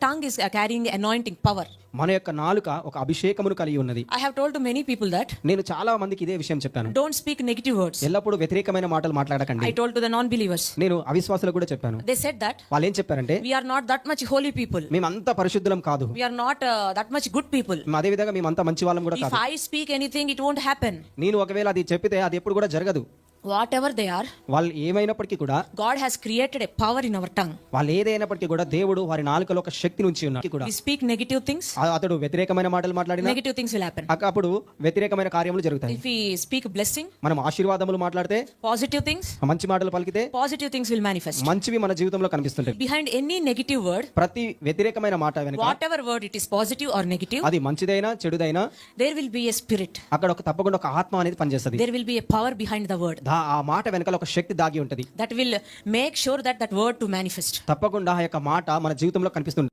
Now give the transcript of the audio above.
tongue is carrying anointing power. మన యొక్క నాలుక ఒక అభిషేకమును కలిగి ఉన్నది. I have told to many people that నేను చాలా మందికి ఇదే విషయం చెప్పాను. don't speak negative words. ఎల్లప్పుడూ వ్యతిరేకమైన మాటలు మాట్లాడకండి. I told to the non-believers. నేను అవిశ్వాసులకు కూడా చెప్పాను. They said that వాళ్ళు ఏం చెప్పారంటే, we are not that much holy people. మేమంతా పరిశుద్ధులం కాదు, We are not that much good people. అదే విధంగా మేమంతా మంచి వాళ్ళం కూడా If కాదు. I speak anything, it won't happen. నేను ఒకవేళ అది చెప్పితే అది ఎప్పుడు కూడా జరగదు. Whatever they are, వాళ్ళు ఏమైనప్పటికీ కూడా, God has created a power in our tongue. వాళ్ళు ఏదైనప్పటికీ కూడా దేవుడు వారి నాలుకలో ఒక శక్తిని ఉంచి ఉన్నారు కూడా. We speak negative things, అతడు వ్యతిరేకమైన మాటలు మాట్లాడినా negative things will happen. అప్పుడు వ్యతిరేకమైన కార్యములు జరుగుతాయి. If we speak blessing, మనం ఆశీర్వాదములు మాట్లాడితే, positive things, మంచి మాటలు పలికితే positive things will manifest. మంచివి మన జీవితంలో కనిపిస్తుంటాయి. Behind any negative word, ప్రతి వ్యతిరేకమైన మాట వెనుక, whatever word it is, positive or negative, అది మంచిదైనా చెడుదైనా, there will be a spirit. అక్కడ తప్పకుండా ఒక ఆత్మ అనేది పనిచేస్తుంది. There will be a power behind the word ఆ మాట వెనకాల ఒక శక్తి దాగి ఉంటది. that will make sure that word to manifest. తప్పకుండా ఆ యొక్క మాట మన జీవితంలో కనిపిస్తుంది.